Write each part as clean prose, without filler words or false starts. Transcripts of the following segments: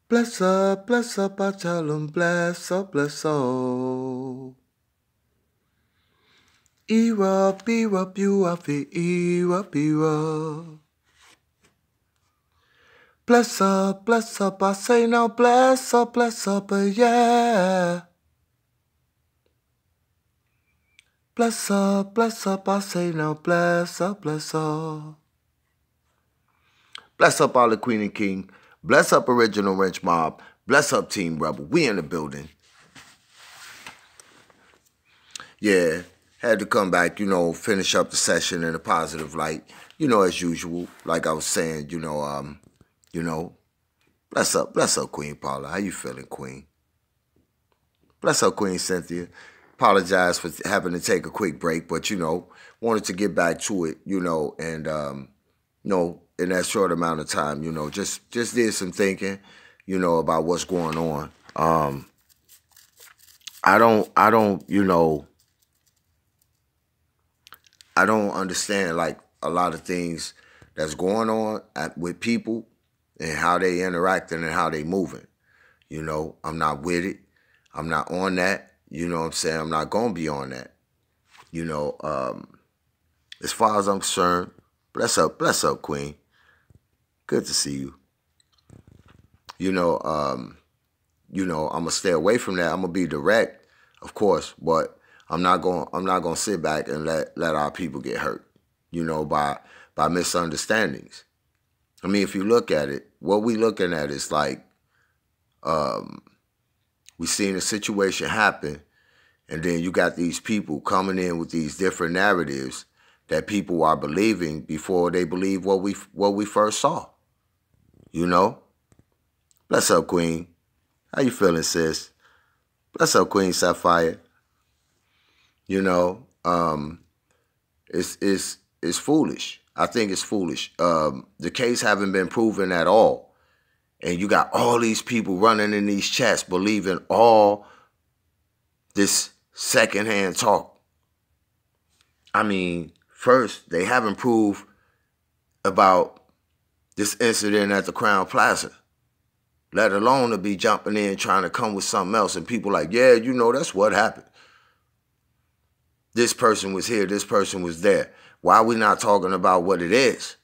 Bless up, I tell 'em, bless up, bless up. Erupt, erupt, you up, erupt, erupt. Bless up, I say now, bless up, yeah. Bless up, I say now, bless up, bless up. Bless up all the Queen and King. Bless up Original Wrench Mob. Bless up Team Rebel. We in the building. Yeah, had to come back, finish up the session in a positive light, as usual. Like I was saying, bless up, Queen Paula. How you feeling, Queen? Bless up, Queen Cynthia. Apologize for having to take a quick break, but, wanted to get back to it, and, in that short amount of time, just did some thinking, about what's going on. I don't understand, like, a lot of things that's going on with people and how they interacting and how they moving. I'm not with it. I'm not on that. You know what I'm saying? I'm not going to be on that. As far as I'm concerned, bless up, Queen. Good to see you. I'm going to stay away from that. I'm going to be direct, of course, but I'm not going to sit back and let our people get hurt, by misunderstandings. I mean, if you look at it, what we looking at is like, we seen a situation happen, and then you got these people coming in with these different narratives that people are believing before they believe what we first saw. Bless up, Queen. How you feeling, sis? Bless up, Queen Sapphire. It's foolish. I think it's foolish. The case haven't been proven at all. And you got all these people running in these chats believing all this secondhand talk. I mean, first, they haven't proved about this incident at the Crown Plaza, let alone to be jumping in trying to come with something else. And people like, yeah, that's what happened. This person was here, this person was there. Why are we not talking about what it is?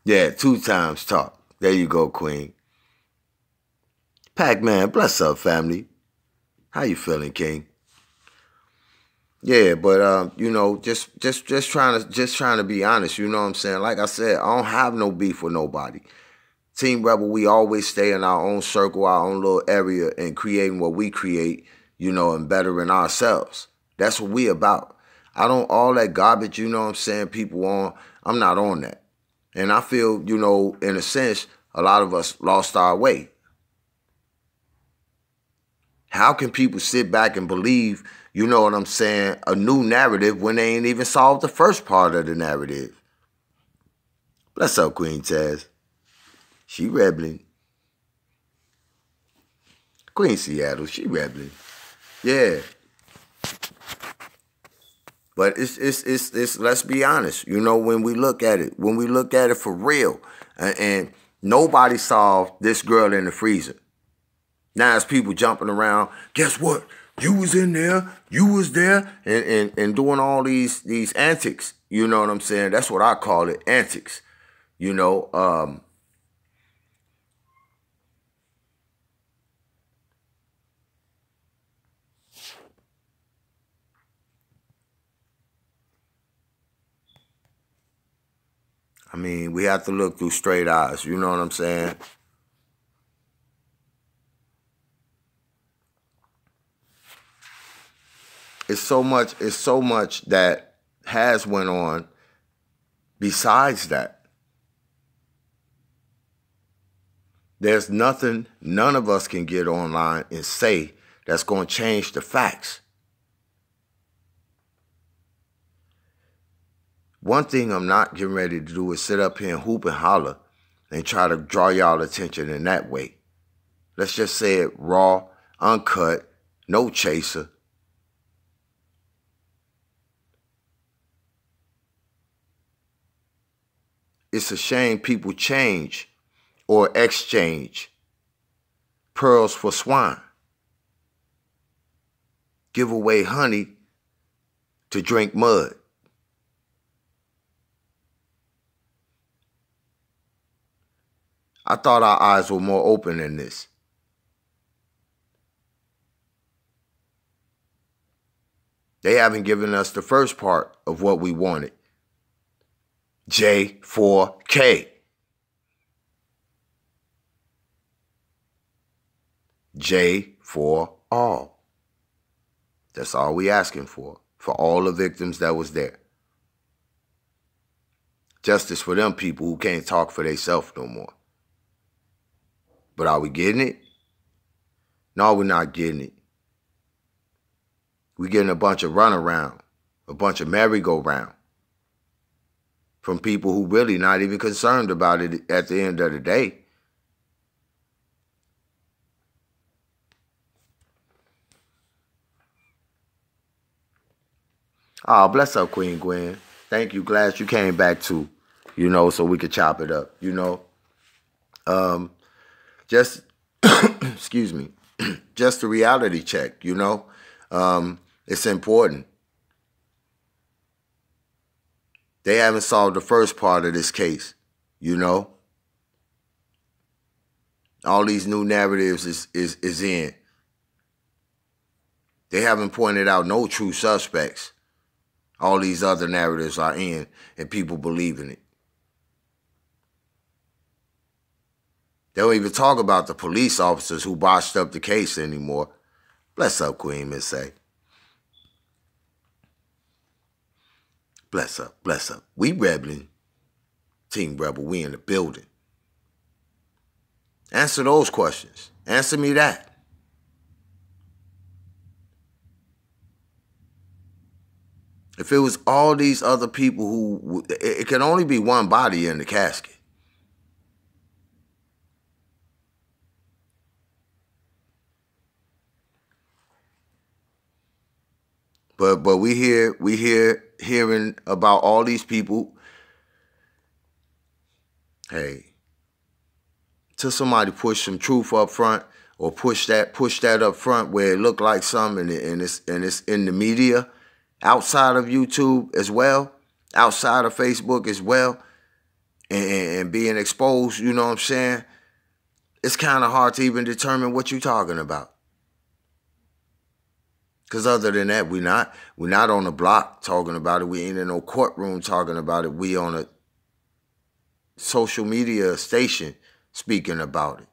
Yeah, 2 times talk. There you go, Queen. Pac-Man, bless up, family. How you feeling, King? Yeah, but just trying to be honest, you know what I'm saying? Like I said, I don't have no beef with nobody. Team Rebel, we always stay in our own circle, our own little area, and creating what we create, and bettering ourselves. That's what we about. I don't, all that garbage, you know what I'm saying, people on, I'm not on that. And I feel, in a sense, a lot of us lost our way. How can people sit back and believe, you know what I'm saying, a new narrative when they ain't even solved the first part of the narrative? Bless up, Queen Taz. She rebelling. Queen Seattle, she rebelling. Yeah. But it's let's be honest, when we look at it for real, and nobody solved this girl in the freezer. Now it's people jumping around, guess what? You was in there, you was there, and doing all these antics. You know what I'm saying? That's what I call it, antics. I mean, we have to look through straight eyes. You know what I'm saying? It's so much that has went on besides that. There's nothing none of us can get online and say that's going to change the facts. One thing I'm not getting ready to do is sit up here and hoop and holler and try to draw y'all attention in that way. Let's just say it raw, uncut, no chaser. it's a shame people change or exchange pearls for swine. Give away honey to drink mud. I thought our eyes were more open than this. They haven't given us the first part of what we wanted. J4K. J for all. That's all we asking for all the victims that was there. Justice for them people who can't talk for themselves no more. But are we getting it? No, we're not getting it. We're getting a bunch of runaround, a bunch of merry-go-round from people who really not even concerned about it at the end of the day. Oh, bless up, Queen Gwen. Thank you. Glad you came back too, so we could chop it up, Just, excuse me, just a reality check, It's important. They haven't solved the first part of this case, All these new narratives is in. They haven't pointed out no true suspects. All these other narratives are in, and people believe in it. They don't even talk about the police officers who botched up the case anymore. Bless up, Queen Miss A. Bless up, bless up. We rebelling. Team Rebel, we in the building. Answer those questions. Answer me that. If it was all these other people who, it can only be one body in the casket. But we hearing about all these people. Hey, till somebody push some truth up front, or push that up front where it looked like something, and it's in the media, outside of YouTube as well, outside of Facebook as well, and being exposed, you know what I'm saying? It's kind of hard to even determine what you're talking about. Because other than that, we're not on the block talking about it. We ain't in no courtroom talking about it. We on a social media station speaking about it.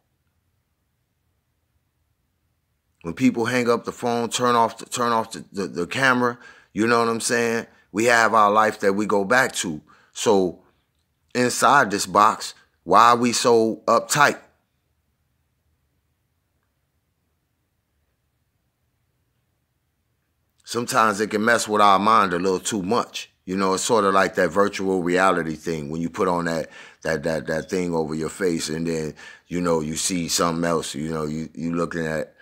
When people hang up the phone, turn off the camera, you know what I'm saying? We have our life that we go back to. So inside this box, why are we so uptight? Sometimes it can mess with our mind a little too much. It's sort of like that virtual reality thing when you put on that thing over your face, and then, you see something else, you looking at.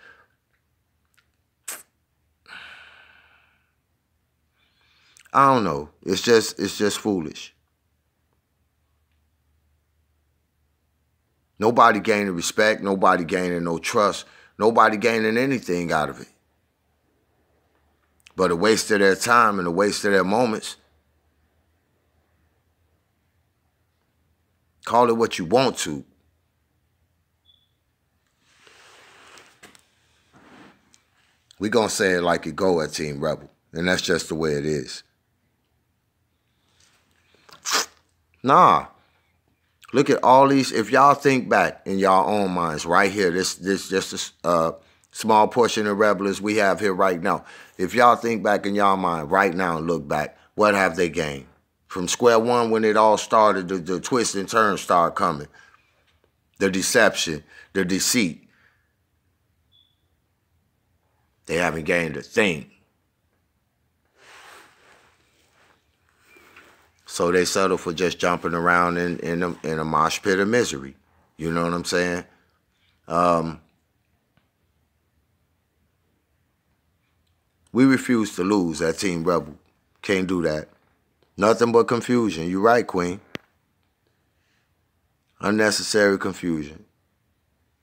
I don't know. It's just foolish. Nobody gaining respect, nobody gaining no trust, nobody gaining anything out of it. But a waste of their time and a waste of their moments. Call it what you want to. We're going to say it like it go at Team Rebel. And that's just the way it is. Nah. Look at all these. If y'all think back in y'all own minds right here, this just a small portion of rebels we have here right now. If y'all think back in y'all mind right now and look back, what have they gained? From square one when it all started, the twists and turns started coming. The deception, the deceit. They haven't gained a thing. So they settle for just jumping around in a mosh pit of misery. You know what I'm saying? We refuse to lose at Team Rebel. Can't do that. Nothing but confusion. You're right, Queen. Unnecessary confusion.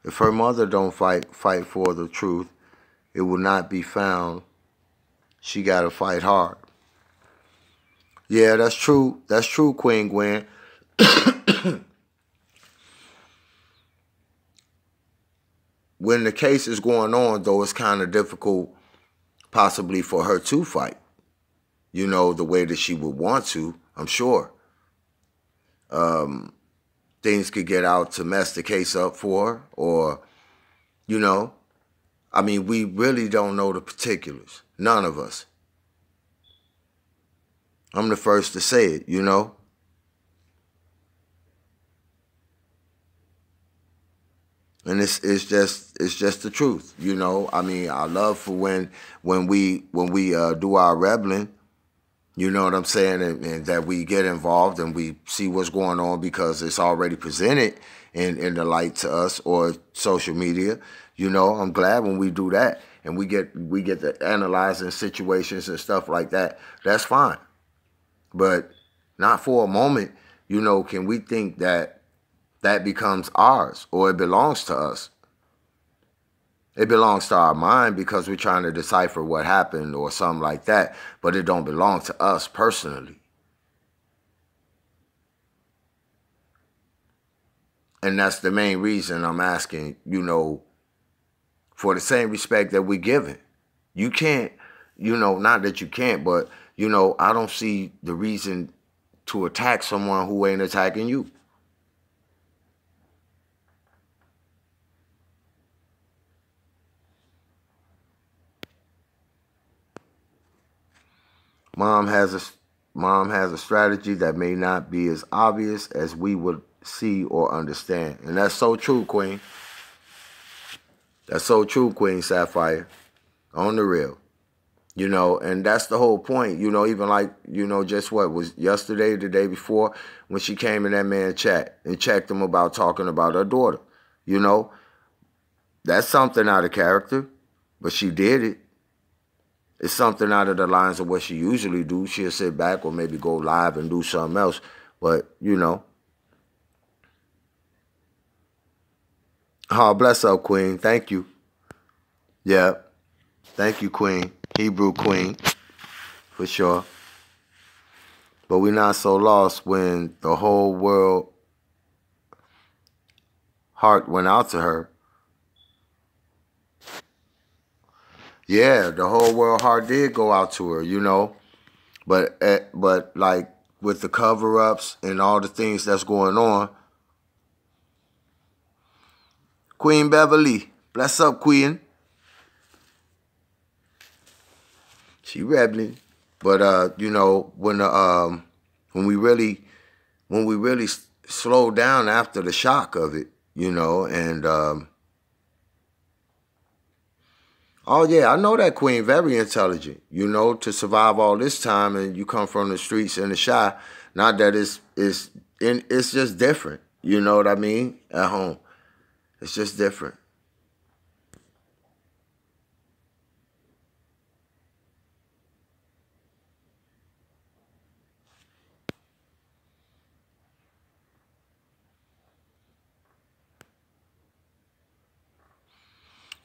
If her mother don't fight for the truth, it will not be found. She got to fight hard. Yeah, that's true. That's true, Queen Gwen. When the case is going on, though, it's kind of difficult possibly for her to fight, you know, the way that she would want to, I'm sure. Things could get out to mess the case up for her, or, you know, I mean, we really don't know the particulars. None of us. I'm the first to say it, you know. And it's just the truth, you know. I mean, I love for when we do our rebelling, you know what I'm saying, and that we get involved and we see what's going on because it's already presented in the light to us or social media. You know, I'm glad when we do that and we get to analyzing situations and stuff like that. That's fine, but not for a moment. You know, can we think that becomes ours or it belongs to us? It belongs to our mind because we're trying to decipher what happened or something like that, but it don't belong to us personally. And that's the main reason I'm asking, you know, for the same respect that we're giving. You can't, you know, not that you can't, but, you know, I don't see the reason to attack someone who ain't attacking you. Mom has a strategy that may not be as obvious as we would see or understand. And that's so true, Queen. That's so true, Queen Sapphire. On the real. You know, and that's the whole point. You know, even like, you know, just what was yesterday, the day before, when she came in that man's chat and checked him about talking about her daughter. You know, that's something out of character, but she did it. It's something out of the lines of what she usually do. She'll sit back or maybe go live and do something else. But, you know. Oh, bless up, Queen. Thank you. Yeah. Thank you, Queen. Hebrew Queen. For sure. But we're not so lost when the whole world heart went out to her. Yeah, the whole world heart did go out to her, you know. But like with the cover-ups and all the things that's going on. Queen Beverly, bless up, Queen. She rebelling. But you know, when we really slow down after the shock of it, you know, and oh yeah, I know that Queen, very intelligent, you know, to survive all this time, and you come from the streets in the shy. Not that it's just different, you know what I mean? At home, it's just different.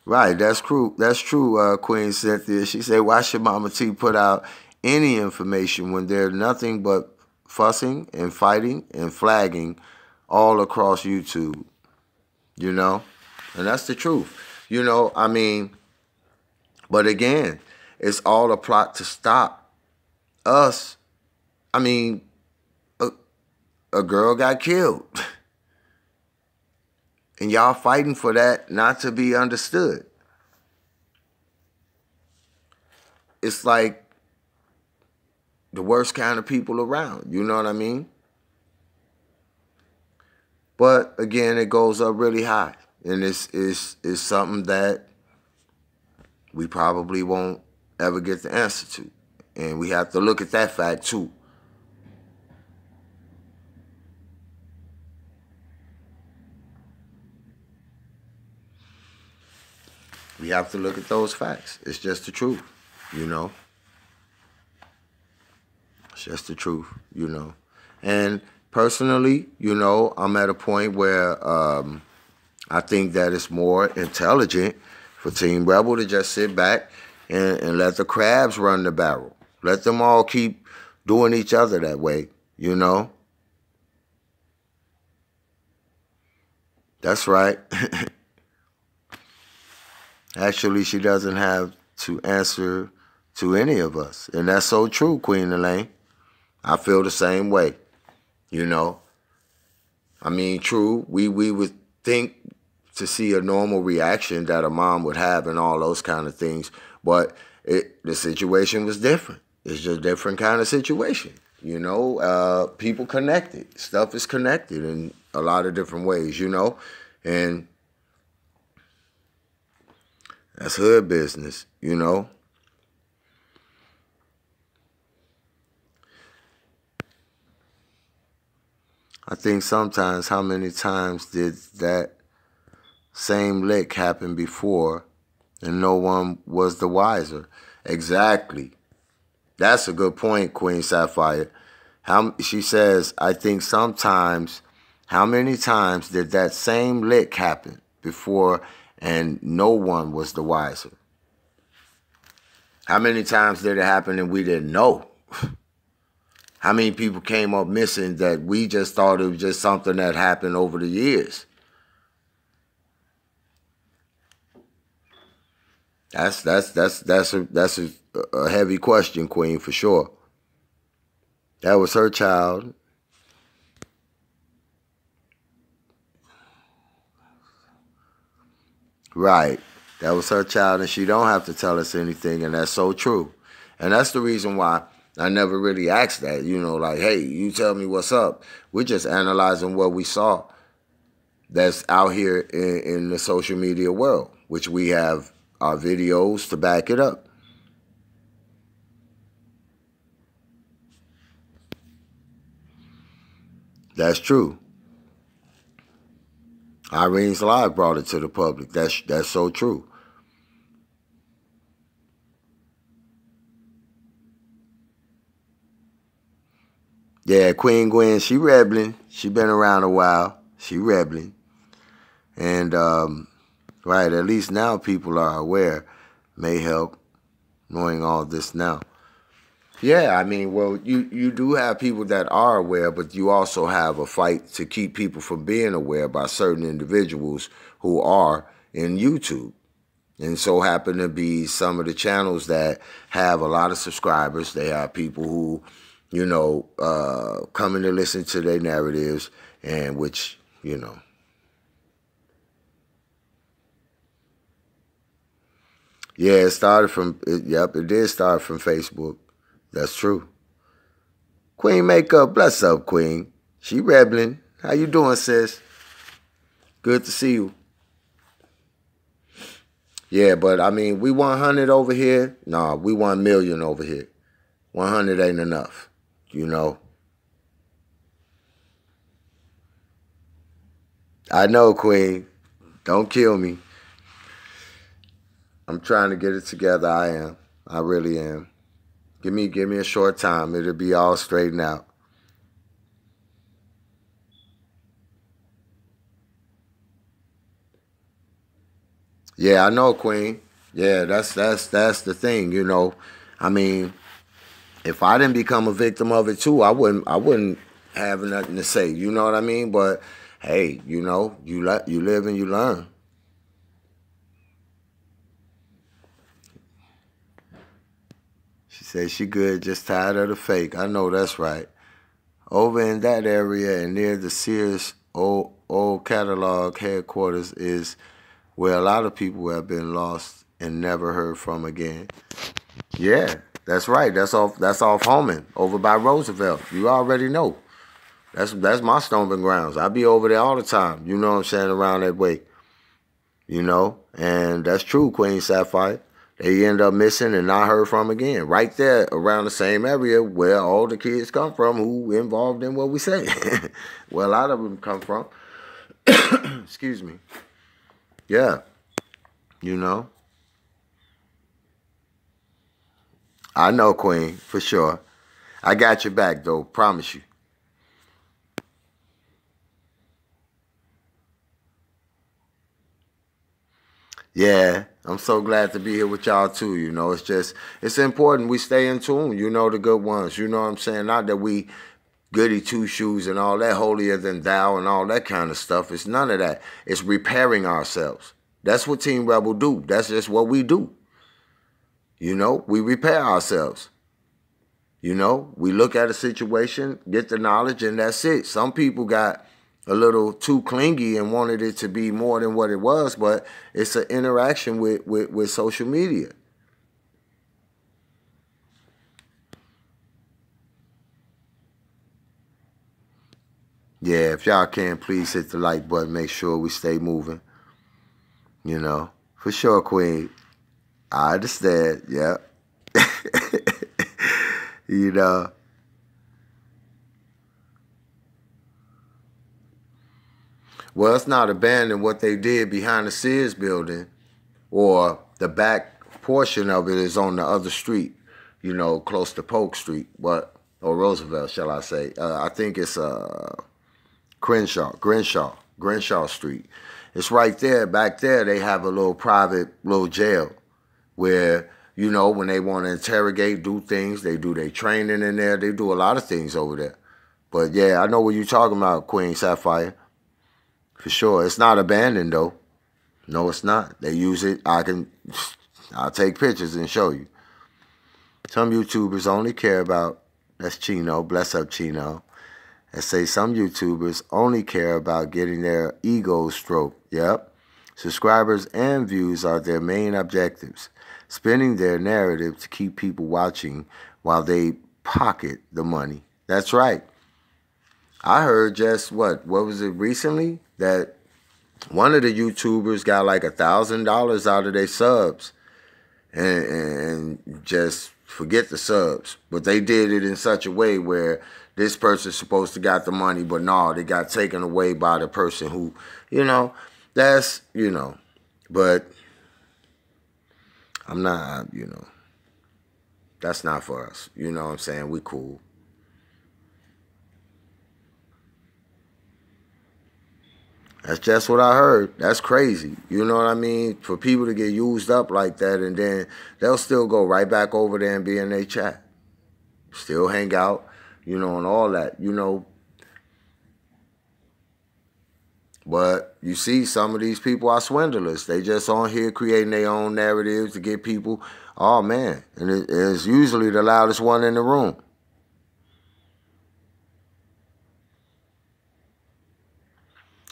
Right, that's true. That's true, Queen Cynthia. She said, why should Mama T put out any information when there's nothing but fussing and fighting and flagging all across YouTube? You know? And that's the truth. You know, I mean, but again, it's all a plot to stop us. I mean, a girl got killed. And y'all fighting for that not to be understood. It's like the worst kind of people around. You know what I mean? But again, it goes up really high. And it's something that we probably won't ever get the answer to. And we have to look at that fact too. We have to look at those facts. It's just the truth, you know. It's just the truth, you know. And personally, you know, I'm at a point where I think that it's more intelligent for Team Rebel to just sit back and let the crabs run the barrel. Let them all keep doing each other that way, you know? That's right. Actually, she doesn't have to answer to any of us. And that's so true, Queen Elaine. I feel the same way, you know? I mean, true, we would think to see a normal reaction that a mom would have and all those kind of things. But the situation was different. It's just a different kind of situation. You know, people connected. Stuff is connected in a lot of different ways, you know. And that's hood business, you know. I think sometimes how many times did that same lick happen before and no one was the wiser? Exactly. That's a good point, Queen Sapphire. She says, I think sometimes, how many times did that same lick happen before and no one was the wiser? How many times did it happen and we didn't know? How many people came up missing that we just thought it was just something that happened over the years? That's a heavy question, Queen, for sure. That was her child. Right. That was her child, and she don't have to tell us anything, and that's so true. And that's the reason why I never really asked that, you know, like, hey, you tell me what's up. We're just analyzing what we saw that's out here in the social media world, which we have our videos to back it up. That's true. Irene's Live brought it to the public. That's so true. Yeah, Queen Gwen, she rebelling. She been around a while. She rebelling. And, right, at least now people are aware. May help knowing all this now. Yeah, I mean, well, you do have people that are aware, but you also have a fight to keep people from being aware by certain individuals who are in YouTube. And so happen to be some of the channels that have a lot of subscribers. They have people who, you know, coming to listen to their narratives, and which, you know. Yeah, it started from, yep, it did start from Facebook. That's true. Queen Makeup, bless up, Queen. She rebelling. How you doing, sis? Good to see you. Yeah, but I mean, we 100 over here. Nah, we 1 million over here. 100 ain't enough, you know. I know, Queen. Don't kill me. I'm trying to get it together. I am. I really am. Give me a short time. It'll be all straightened out. Yeah, I know, Queen. Yeah, that's the thing, you know. I mean, if I didn't become a victim of it too, I wouldn't have nothing to say. You know what I mean? But hey, you know, you live and you learn. She says she good, just tired of the fake. I know that's right. Over in that area and near the Sears old catalog headquarters is where a lot of people have been lost and never heard from again. Yeah, that's right. That's off Holman over by Roosevelt. You already know. That's my stomping grounds. I be over there all the time. You know what I'm saying, around that way. You know? And that's true, Queen Sapphire. They end up missing and not heard from again. Right there around the same area where all the kids come from who involved in what we say. Where a lot of them come from. Excuse me. Yeah. You know? I know, Queen, for sure. I got your back, though. Promise you. Yeah, I'm so glad to be here with y'all too. You know, it's important we stay in tune. You know, the good ones. You know what I'm saying? Not that we goody two shoes and all that holier than thou and all that kind of stuff. It's none of that. It's repairing ourselves. That's what Team Rebel do. That's just what we do. You know, we repair ourselves. You know, we look at a situation, get the knowledge, and that's it. Some people got a little too clingy and wanted it to be more than what it was, but it's an interaction with social media. Yeah, if y'all can, please hit the like button. Make sure we stay moving. You know, for sure, Queen. I understand. Yeah. You know. Well, it's not abandoning what they did behind the Sears building, or the back portion of it is on the other street, you know, close to Polk Street, or Roosevelt, shall I say. I think it's Crenshaw Street. It's right there. Back there, they have a little private little jail where, you know, when they want to interrogate, do things, they do their training in there. They do a lot of things over there. But yeah, I know what you're talking about, Queen Sapphire. For sure. It's not abandoned, though. No, it's not. They use it. I'll take pictures and show you. Some YouTubers only care about, that's Chino, bless up Chino, and say some YouTubers only care about getting their egos stroked. Yep. Subscribers and views are their main objectives, spinning their narrative to keep people watching while they pocket the money. That's right. I heard just what was it recently? That one of the YouTubers got like $1,000 out of their subs and just forget the subs. But they did it in such a way where this person's supposed to got the money, but no, they got taken away by the person who, you know, that's, you know, but I'm not, you know, that's not for us. You know what I'm saying? We cool. That's just what I heard. That's crazy. You know what I mean? For people to get used up like that, and then they'll still go right back over there and be in their chat. Still hang out, you know, and all that, you know. But you see, some of these people are swindlers. They just on here creating their own narratives to get people, oh man. And it's usually the loudest one in the room.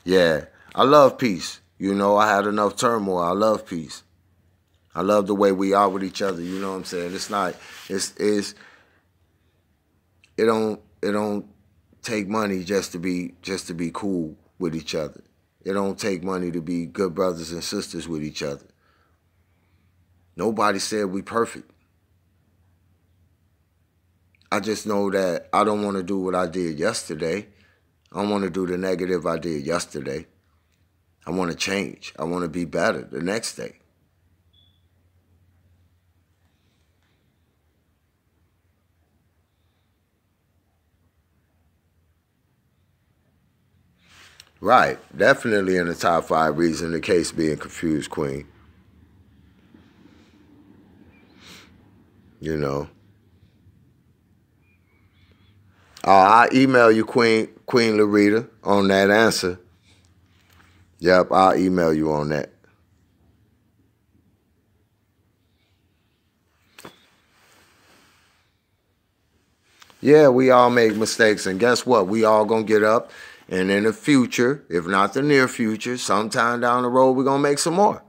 Yeah, I love peace. You know, I had enough turmoil. I love peace. I love the way we are with each other. You know what I'm saying? It's not. It don't take money just to be cool with each other. It don't take money to be good brothers and sisters with each other. Nobody said we perfect. I just know that I don't want to do what I did yesterday. I don't want to do the negative I did yesterday. I want to change. I want to be better the next day. Right. Definitely in the top 5 reasons the case being confused, Queen. You know. I'll email you, Queen Larita, on that answer. Yep, I'll email you on that. Yeah, we all make mistakes, and guess what? We all gonna get up, and in the future, if not the near future, sometime down the road, we're gonna make some more.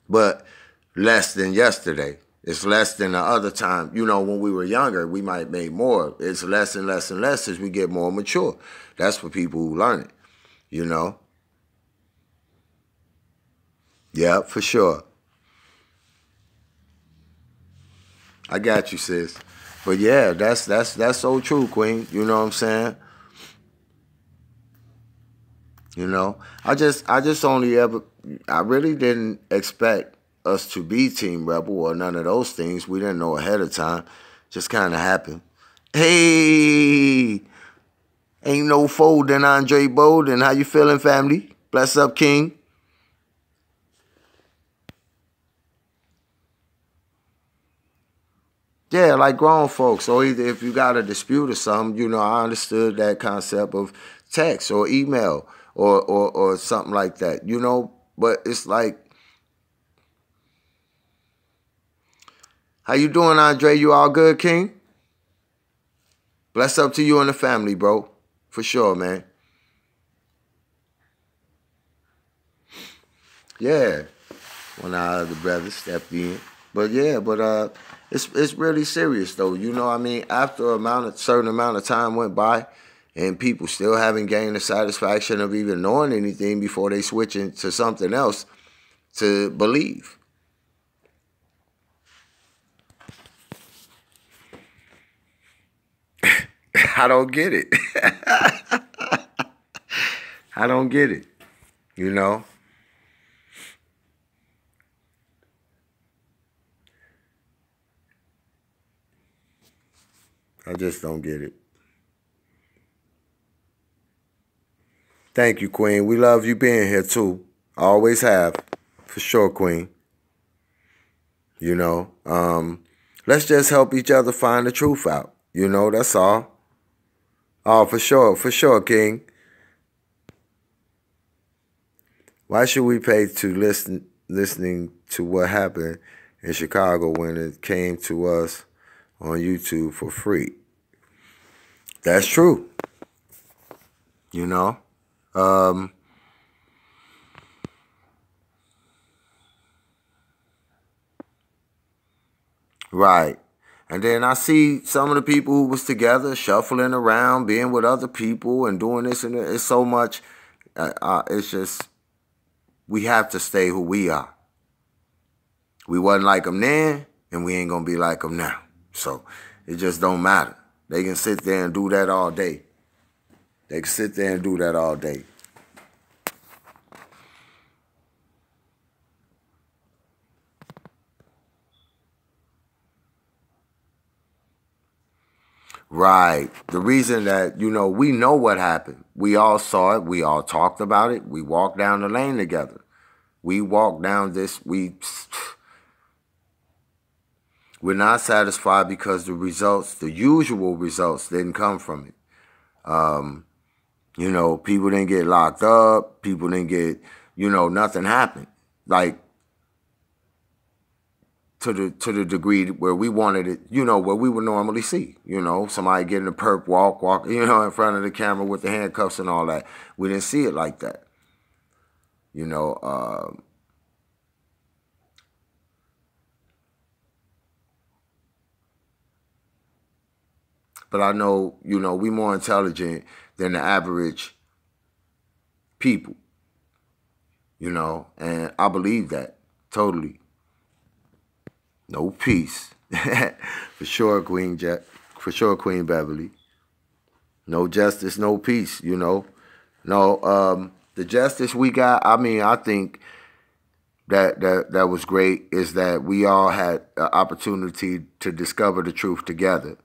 But less than yesterday. It's less than the other time. You know, when we were younger, we might make more. It's less and less and less as we get more mature. That's for people who learn it, you know? Yeah, for sure. I got you, sis. But yeah, that's so true, Queen. You know what I'm saying? You know, I just only ever, I really didn't expect us to be Team Rebel or none of those things. We didn't know ahead of time. Just kind of happened. Hey, ain't no folding, Andre Bolden. How you feeling, family? Bless up, King. Yeah, like grown folks. Or either if you got a dispute or something, you know, I understood that concept of text or email or something like that, you know. But it's like, how you doing, Andre? You all good, King? Bless up to you and the family, bro. For sure, man. Yeah. One of our other brothers stepped in. But yeah, it's really serious though. You know what I mean? After certain amount of time went by and people still haven't gained the satisfaction of even knowing anything before they switch into something else to believe. I don't get it. I don't get it. You know? I just don't get it. Thank you, Queen. We love you being here too. Always have. For sure, Queen. You know, let's just help each other find the truth out. You know, that's all. Oh, for sure, King. Why should we pay to listening to what happened in Chicago when it came to us on YouTube for free? That's true. You know, right. And then I see some of the people who was together shuffling around, being with other people and doing this and that. It's so much. It's just, we have to stay who we are. We wasn't like them then, and we ain't going to be like them now. So it just don't matter. They can sit there and do that all day. They can sit there and do that all day. Right. The reason that, you know, we know what happened. We all saw it. We all talked about it. We walked down the lane together. We walked down this. We're not satisfied because the results, the usual results, didn't come from it. You know, people didn't get locked up. People didn't get, you know, nothing happened. Like, to the degree where we wanted it, you know, where we would normally see, you know, somebody getting a perp walk, you know, in front of the camera with the handcuffs and all that. We didn't see it like that, you know. But I know, you know, we more intelligent than the average people, you know, and I believe that totally. No peace. For sure, Queen Jack. For sure, Queen Beverly. No justice, no peace, you know. No, the justice we got, I mean, I think that was great is that we all had an opportunity to discover the truth together.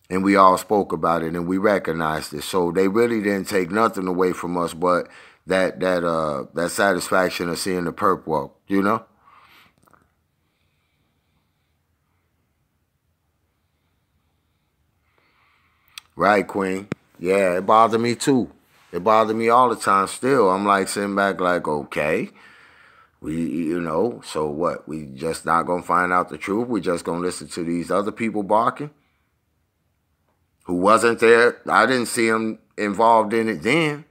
And we all spoke about it and we recognized it. So they really didn't take nothing away from us but that satisfaction of seeing the perp walk, you know? Right, Queen. Yeah, it bothered me too. It bothered me all the time still. I'm like sitting back like, okay, you know, so what? We just not going to find out the truth? We just going to listen to these other people barking? Who wasn't there? I didn't see them involved in it then.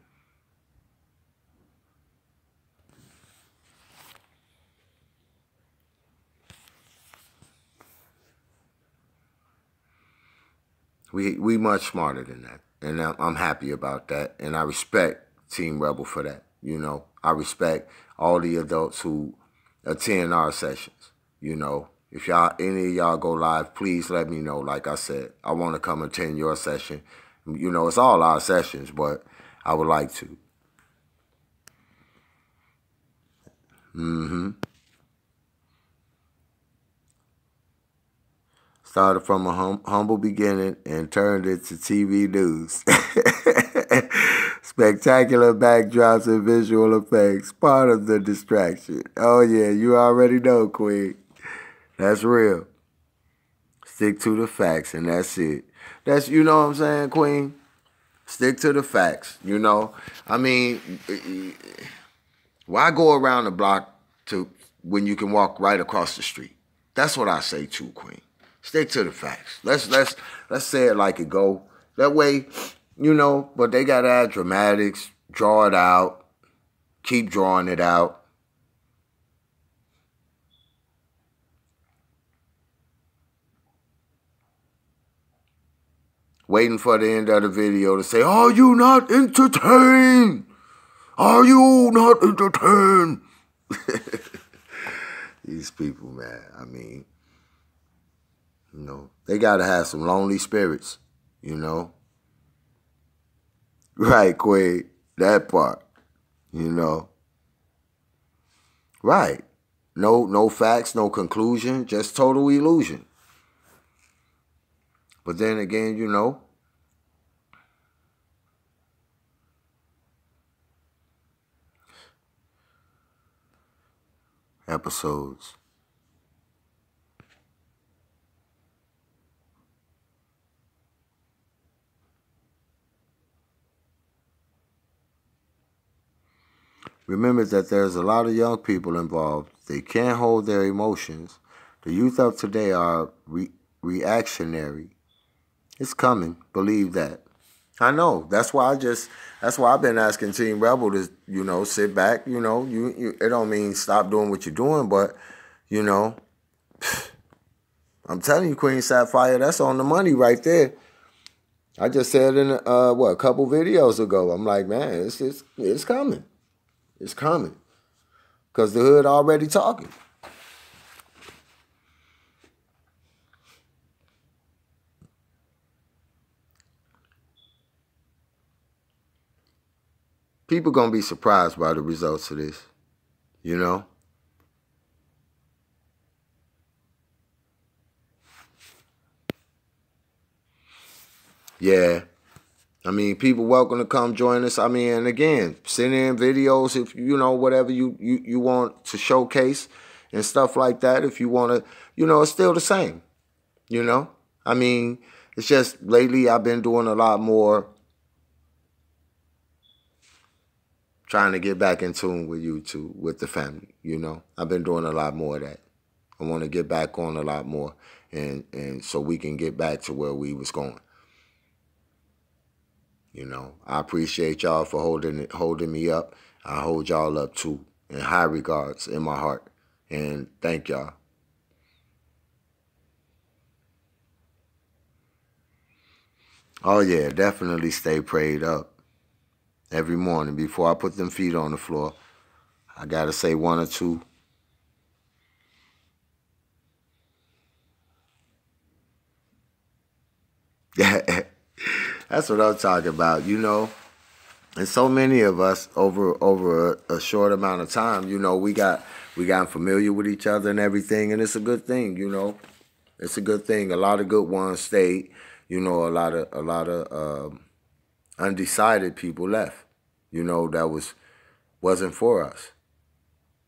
We much smarter than that. And I'm happy about that. And I respect Team Rebel for that. You know, I respect all the adults who attend our sessions. You know, if any of y'all go live, please let me know. Like I said, I want to come attend your session. You know, it's all our sessions, but I would like to. Mm-hmm. Started from a humble beginning and turned it to TV news. Spectacular backdrops and visual effects, part of the distraction. Oh yeah, you already know, Queen. That's real. Stick to the facts, and that's it. That's, you know what I'm saying, Queen? Stick to the facts, you know? I mean, why go around the block to when you can walk right across the street? That's what I say too, Queen. Stick to the facts. Let's say it like it go. That way, you know, but they gotta add dramatics, draw it out, keep drawing it out. Waiting for the end of the video to say, "Are you not entertained? Are you not entertained?" These people, man, I mean, you know, they got to have some lonely spirits, you know. Right, Quay, that part, you know. Right. No facts, no conclusion, just total illusion. But then again, you know, episodes. Remember that there's a lot of young people involved. They can't hold their emotions. The youth of today are reactionary. It's coming. Believe that. I know. That's why I've been asking Team Rebel to, you know, sit back. You know, it don't mean stop doing what you're doing, but, you know, I'm telling you, Queen Sapphire, that's on the money right there. I just said in a couple videos ago. I'm like, man, it's coming. It's coming. Because the hood already talking. People going to be surprised by the results of this, you know? Yeah. I mean, people welcome to come join us. I mean, and again, send in videos if, you know, whatever you want to showcase and stuff like that. If you want to, you know, it's still the same, you know? I mean, it's just lately I've been doing a lot more trying to get back in tune with YouTube, with the family, you know? I've been doing a lot more of that. I want to get back on a lot more and so we can get back to where we was going. You know, I appreciate y'all for holding me up. I hold y'all up too, in high regards in my heart. And thank y'all. Oh yeah, definitely stay prayed up. Every morning before I put them feet on the floor, I gotta say one or two. That's what I'm talking about, you know. And so many of us over a short amount of time, you know, we got familiar with each other and everything, and it's a good thing, you know. It's a good thing. A lot of good ones stayed, you know. A lot of undecided people left, you know. That wasn't for us.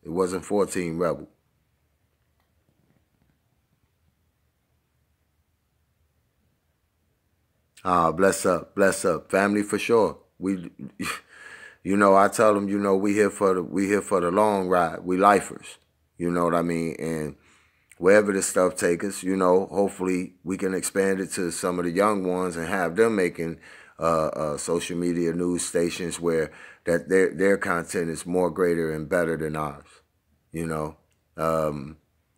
It wasn't for Team Rebel. Ah, bless up, family for sure. We, you know, I tell them, you know, we here for the long ride. We lifers, you know what I mean. And wherever this stuff take us, you know, hopefully we can expand it to some of the young ones and have them making social media news stations where that their content is more greater and better than ours, you know,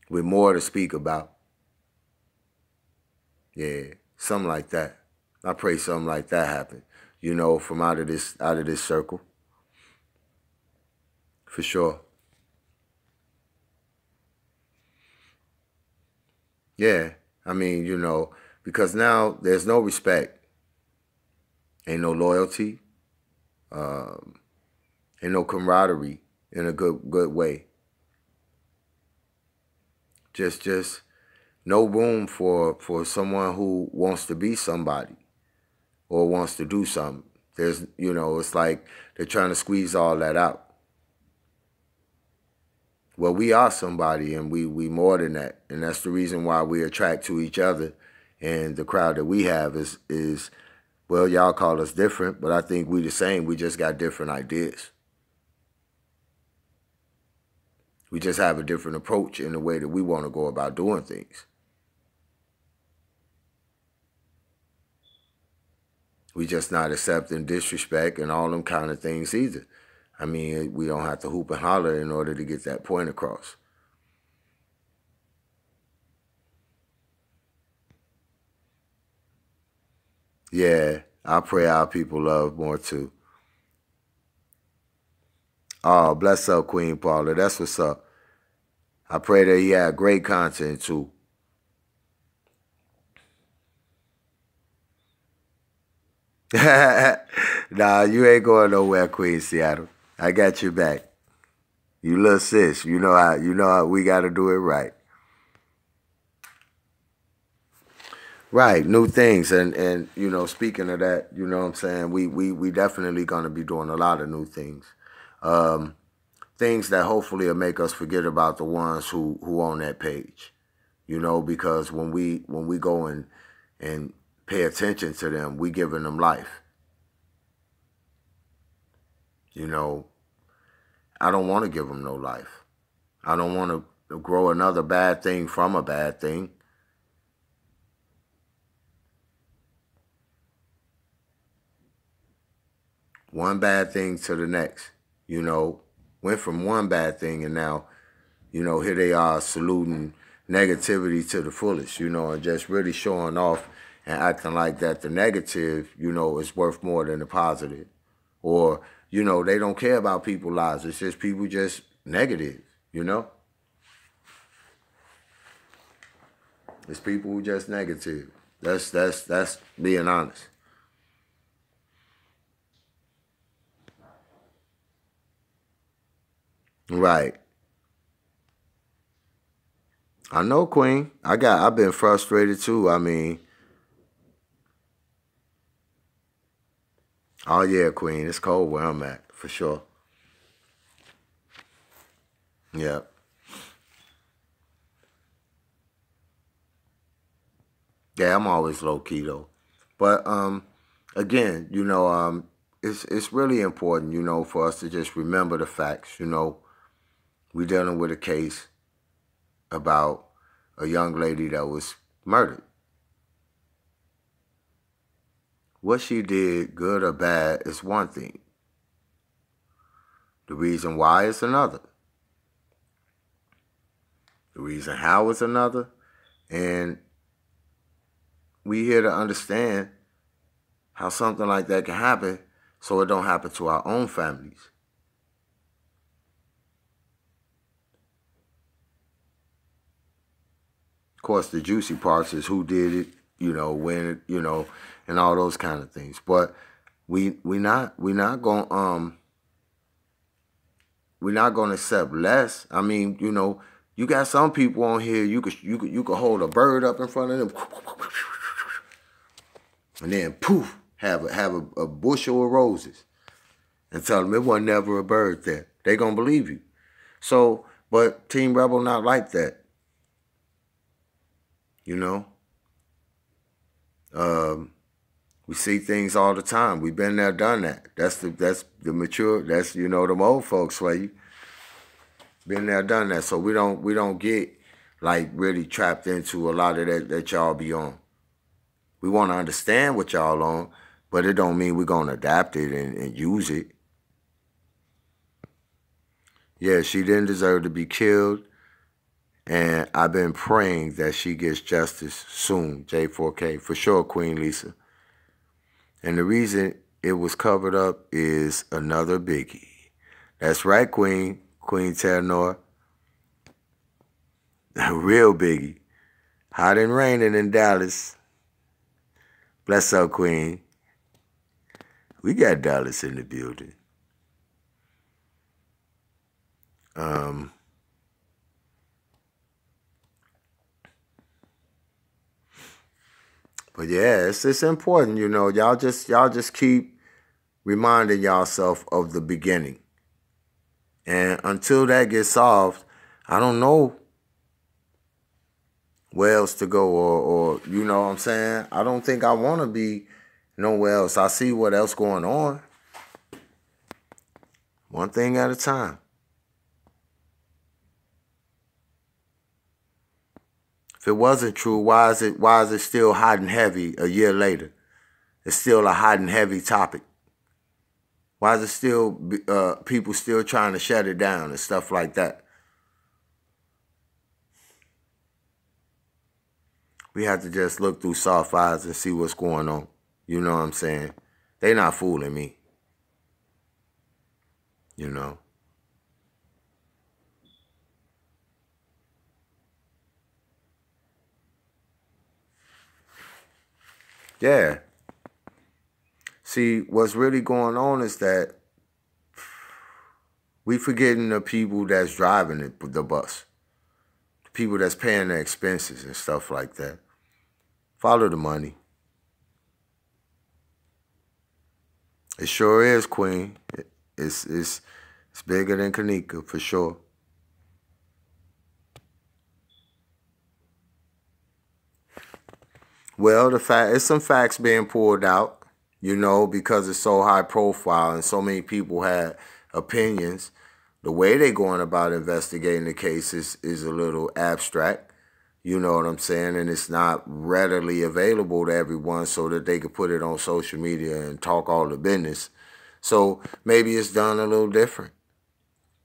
with more to speak about. Yeah, something like that. I pray something like that happen, you know, from out of this circle. For sure. Yeah. I mean, you know, because now there's no respect. Ain't no loyalty. Um, ain't no camaraderie in a good way. Just no room for someone who wants to be somebody or wants to do something. There's, you know, it's like they're trying to squeeze all that out. Well, we are somebody, and we more than that, and that's the reason why we attract to each other And the crowd that we have is well, y'all call us different, but I think we the same. We just got different ideas. We just have a different approach in the way that we want to go about doing things. We just not accepting disrespect and all them kind of things either. I mean, we don't have to hoop and holler in order to get that point across. Yeah, I pray our people love more too. Oh, bless up, Queen Paula. That's what's up. I pray that he had great content too. Nah, you ain't going nowhere, Queen Seattle. I got your back. You little sis. You know how we gotta do it right. Right, new things. And speaking of that, you know what I'm saying, we definitely gonna be doing a lot of new things. Um, Things that hopefully will make us forget about the ones who on that page. Because when we go and pay attention to them, we giving them life. I don't want to give them no life. I don't want to grow another bad thing from a bad thing. One bad thing to the next. Went from one bad thing and now, here they are saluting negativity to the fullest, and just really showing off and acting like that the negative, is worth more than the positive. Or, they don't care about people's lives. It's just people just negative, It's people who just negative. That's being honest. Right. I know, Queen. I've been frustrated too. I mean, oh yeah, Queen. It's cold where I'm at, for sure. Yeah. Yeah, I'm always low key though. But again, it's really important, for us to just remember the facts. We dealing with a case about a young lady that was murdered. What she did, good or bad, is one thing. The reason why is another. The reason how is another. And we here to understand how something like that can happen so it don't happen to our own families. Of course, the juicy parts is who did it, when, and all those kind of things. But we're not gonna accept less. I mean, you got some people on here. You could hold a bird up in front of them, and then poof, have a bushel of roses, and tell them it was never a bird there. They gonna believe you. So, but Team Rebel not like that. We see things all the time. We've been there, done that. That's the mature. That's them old folks for you. Been there, done that. So we don't get like really trapped into a lot of that y'all be on. We want to understand what y'all on, but it don't mean we're gonna adapt it and use it. Yeah, she didn't deserve to be killed, and I've been praying that she gets justice soon. J4K for sure, Queen Lisa. And the reason it was covered up is another biggie. That's right, Queen Terranor. A real biggie. Hot and raining in Dallas. Bless up, Queen. We got Dallas in the building. But yeah, it's important, Y'all just keep reminding yourself of the beginning. And until that gets solved, I don't know where else to go, or you know what I'm saying? I don't think I want to be nowhere else. I see what else going on. One thing at a time. If it wasn't true, why is it still hot and heavy a year later? It's still a hot and heavy topic. Why is it still people still trying to shut it down and stuff like that? We have to just look through soft eyes and see what's going on. You know what I'm saying? They not fooling me. You know. Yeah. See, what's really going on is that we forgetting the people that's driving the bus. The people that's paying the expenses and stuff like that. Follow the money. It sure is, Queen. It's bigger than Kanika, for sure. Well, it's some facts being pulled out, you know, because it's so high profile and so many people had opinions. The way they're going about investigating the case is a little abstract, you know what I'm saying? And it's not readily available to everyone so that they could put it on social media and talk all the business. So maybe it's done a little different.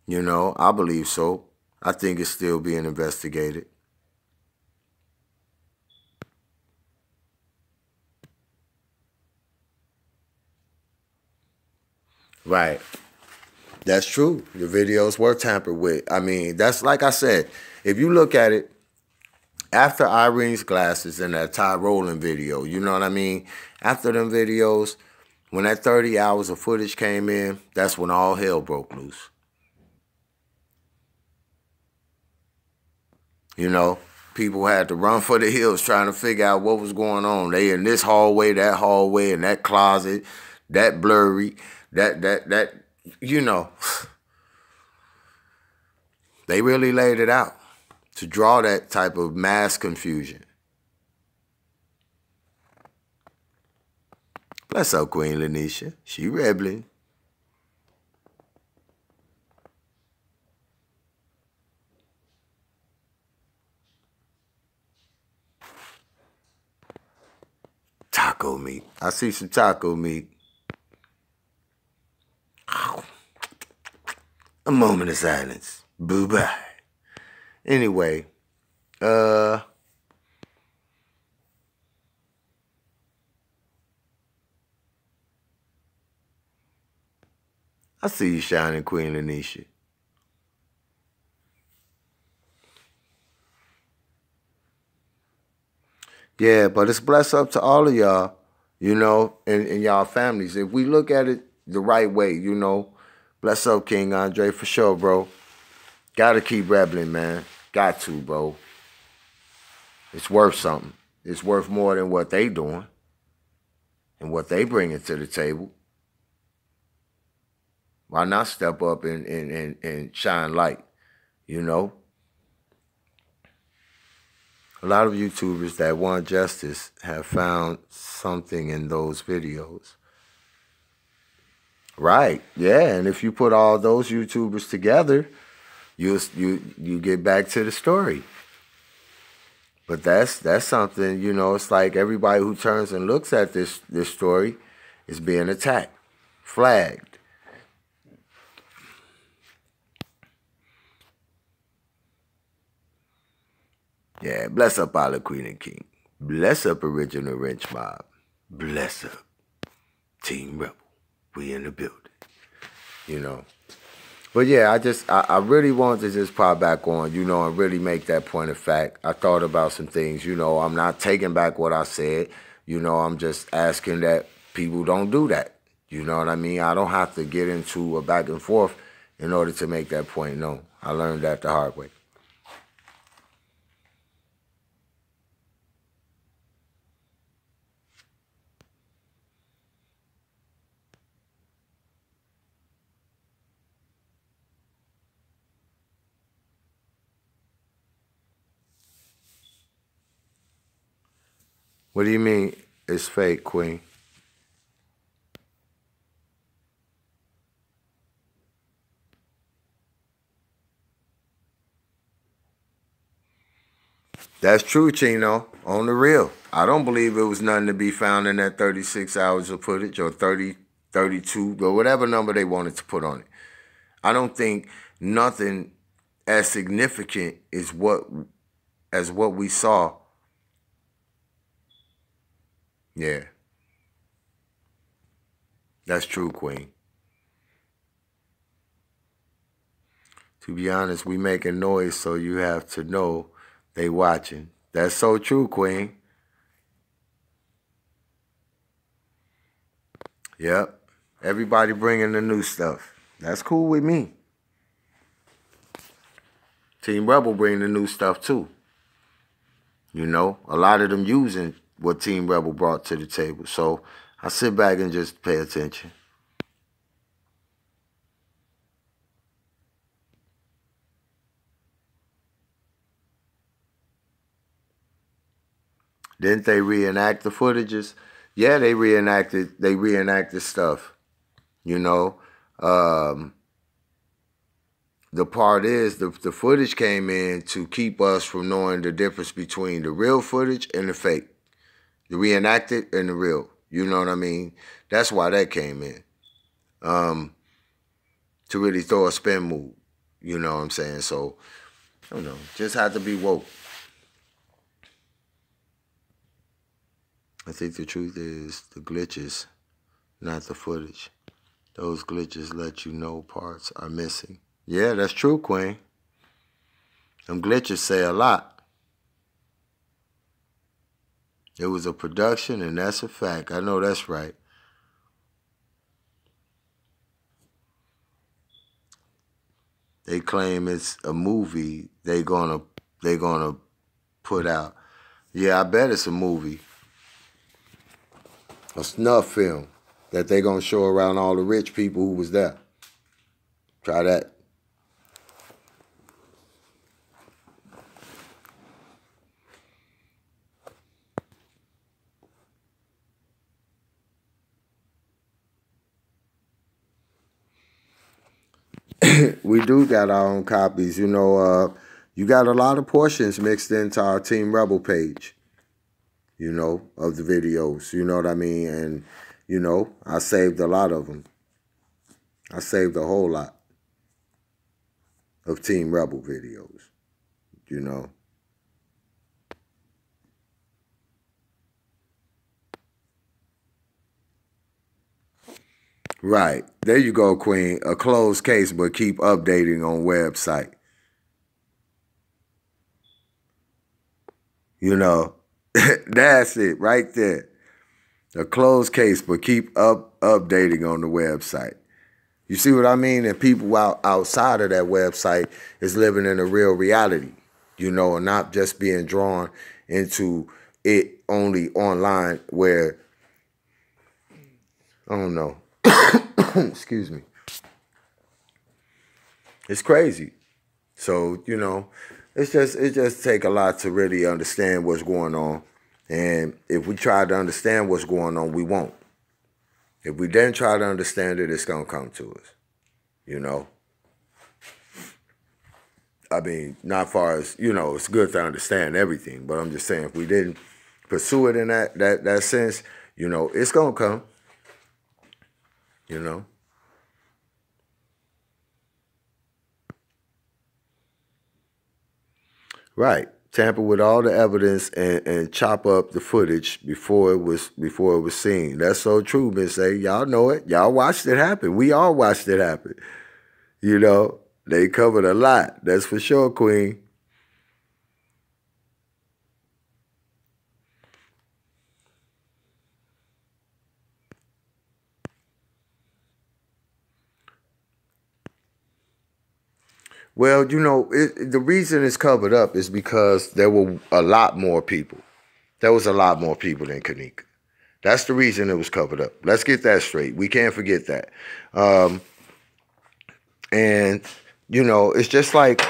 You know, I believe so. I think it's still being investigated. Right. That's true. The videos were tampered with. I mean, that's like I said, if you look at it, after Irene's glasses and that Ty Rowland video, you know what I mean? After them videos, when that 30 hours of footage came in, that's when all hell broke loose. You know, people had to run for the hills trying to figure out what was going on. They in this hallway, and that closet, that blurry, that, you know. They really laid it out to draw that type of mass confusion. Bless up, Queen Lanisha. She rebelling. Taco meat. I see some taco meat. A moment of silence. Boo-bye. Anyway, I see you shining, Queen Lanisha. Yeah, but it's blessed up to all of y'all, you know, and y'all families. If we look at it the right way, you know, bless up, King Andre, for sure, bro. Gotta keep rebelling, man. Got to, bro. It's worth something. It's worth more than what they doing and what they bringing to the table. Why not step up and shine light, you know? A lot of YouTubers that want justice have found something in those videos. Right, yeah, and if you put all those YouTubers together, you get back to the story. But that's something, you know, it's like everybody who turns and looks at this story is being attacked, flagged. Yeah, bless up Olive Queen and King. Bless up Original Wrench Mob. Bless up Team Rebel. We in the building. You know. But yeah, I really wanted to just pop back on, you know, and really make that point of fact. I thought about some things, you know, I'm not taking back what I said. You know, I'm just asking that people don't do that. You know what I mean? I don't have to get into a back and forth in order to make that point known. I learned that the hard way. What do you mean it's fake, Queen? That's true, Chino. On the real. I don't believe it was nothing to be found in that 36 hours of footage or 30, 32, or whatever number they wanted to put on it. I don't think nothing as significant as what we saw. Yeah. That's true, Queen. To be honest, we making noise, so you have to know they watching. That's so true, Queen. Yep. Everybody bringing the new stuff. That's cool with me. Team Rebel bring the new stuff too. You know, a lot of them using what Team Rebel brought to the table. So I sit back and just pay attention. Didn't they reenact the footages? Yeah, they reenacted stuff. You know. The part is the footage came in to keep us from knowing the difference between the real footage and the fake. The reenacted and the real. You know what I mean? That's why that came in. To really throw a spin move. You know what I'm saying? So, I don't know. Just had to be woke. I think the truth is the glitches, not the footage. Those glitches let you know parts are missing. Yeah, that's true, Queen. Them glitches say a lot. It was a production, and that's a fact. I know that's right. They claim it's a movie they gonna put out. Yeah, I bet it's a movie. A snuff film that they gonna show around all the rich people who was there. Try that. We do got our own copies. You know, you got a lot of portions mixed into our Team Rebel page, you know, of the videos. You know what I mean? And, you know, I saved a lot of them. I saved a whole lot of Team Rebel videos, you know. Right. There you go, Queen. A closed case, but keep updating on website. You know, that's it right there. A closed case, but keep updating on the website. You see what I mean? And people outside of that website is living in a real reality, you know, and not just being drawn into it only online where, I don't know. Excuse me. It's crazy. So, you know, it just take a lot to really understand what's going on. And if we try to understand what's going on, we won't. If we then try to understand it, it's going to come to us, you know. I mean, not far as, you know, it's good to understand everything, but I'm just saying if we didn't pursue it in that sense, you know, it's going to come, you know. Right. Tamper with all the evidence and chop up the footage before it was seen. That's so true, Miss A. Y'all know it. Y'all watched it happen. We all watched it happen. You know, they covered a lot. That's for sure, Queen. Well, you know, the reason it's covered up is because there were a lot more people. There was a lot more people in Kanika. That's the reason it was covered up. Let's get that straight. We can't forget that. And you know, it's just like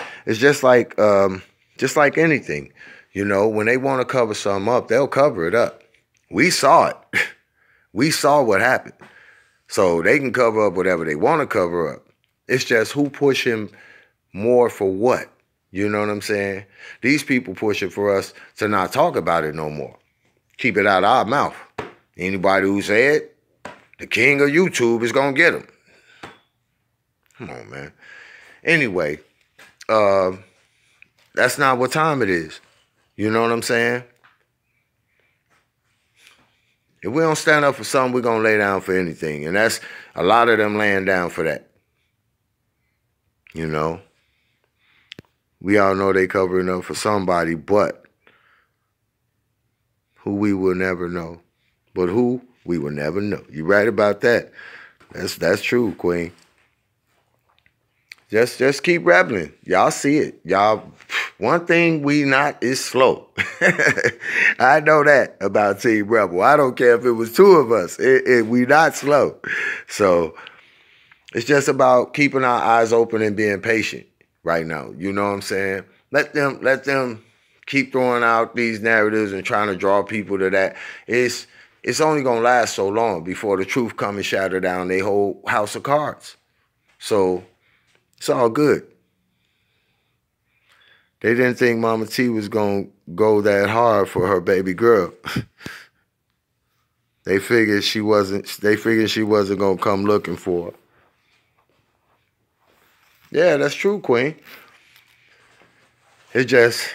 anything. You know, when they want to cover something up, they'll cover it up. We saw it. We saw what happened. So they can cover up whatever they want to cover up. It's just who pushing more for what. You know what I'm saying? These people pushing for us to not talk about it no more. Keep it out of our mouth. Anybody who said the king of YouTube is going to get them. Come on, man. Anyway, that's not what time it is. You know what I'm saying? If we don't stand up for something, we're going to lay down for anything. And that's a lot of them laying down for that. You know? We all know they covering up for somebody, but who we will never know. But who we will never know. You right about that. That's true, Queen. Just keep rebelling. Y'all see it. Y'all, one thing we not is slow. I know that about Team Rebel. I don't care if it was two of us. We not slow. So it's just about keeping our eyes open and being patient right now. You know what I'm saying? Let them keep throwing out these narratives and trying to draw people to that. It's only going to last so long before the truth come and shatter down their whole house of cards. So it's all good. They didn't think Mama T was going to go that hard for her baby girl. They figured she wasn't going to come looking for her. Yeah, that's true, Queen. It's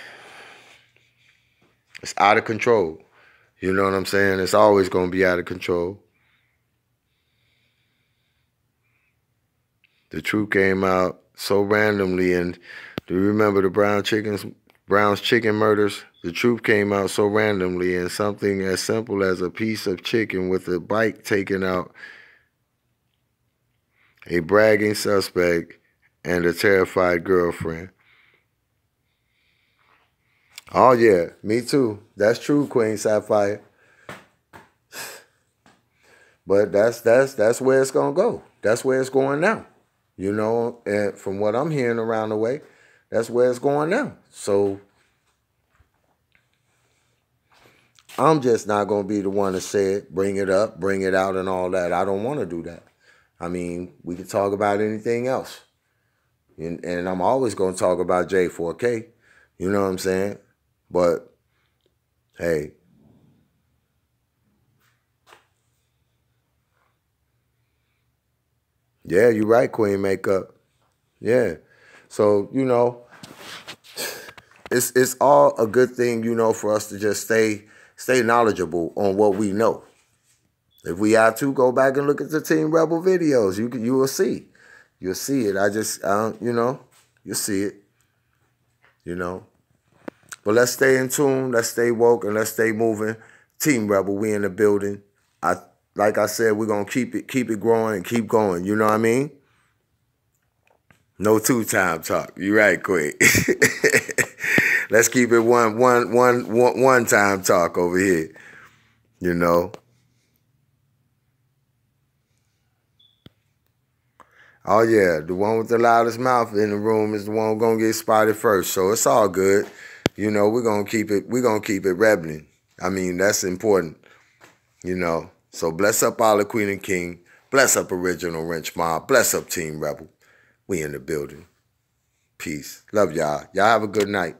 out of control. You know what I'm saying? It's always going to be out of control. The truth came out so randomly, and do you remember the Brown's chicken murders? The truth came out so randomly, and something as simple as a piece of chicken with a bite taken out, a bragging suspect, and a terrified girlfriend. Oh yeah, me too. That's true, Queen Sapphire. But that's where it's gonna go. That's where it's going now. You know, and from what I'm hearing around the way, that's where it's going now. So I'm just not going to be the one to say it, bring it up, bring it out and all that. I don't want to do that. I mean, we can talk about anything else. And I'm always going to talk about J4K. You know what I'm saying? But, hey. Yeah, you're right, Queen Makeup. Yeah. So, you know, it's all a good thing, you know, for us to just stay knowledgeable on what we know. If we have to, go back and look at the Team Rebel videos. You will see. You'll see it. You know, you'll see it. You know. But let's stay in tune, let's stay woke, and let's stay moving. Team Rebel, we in the building. Like I said, we're gonna keep it growing and keep going. You know what I mean? No two-time talk. You're right, Queen. Let's keep it one time talk over here. You know. Oh yeah, the one with the loudest mouth in the room is the one gonna get spotted first. So it's all good. You know, we're gonna keep it rebelling. I mean, that's important. You know. So bless up all the Queen and King. Bless up Original Wrench Mob. Bless up Team Rebel. We in the building. Peace. Love y'all. Y'all have a good night.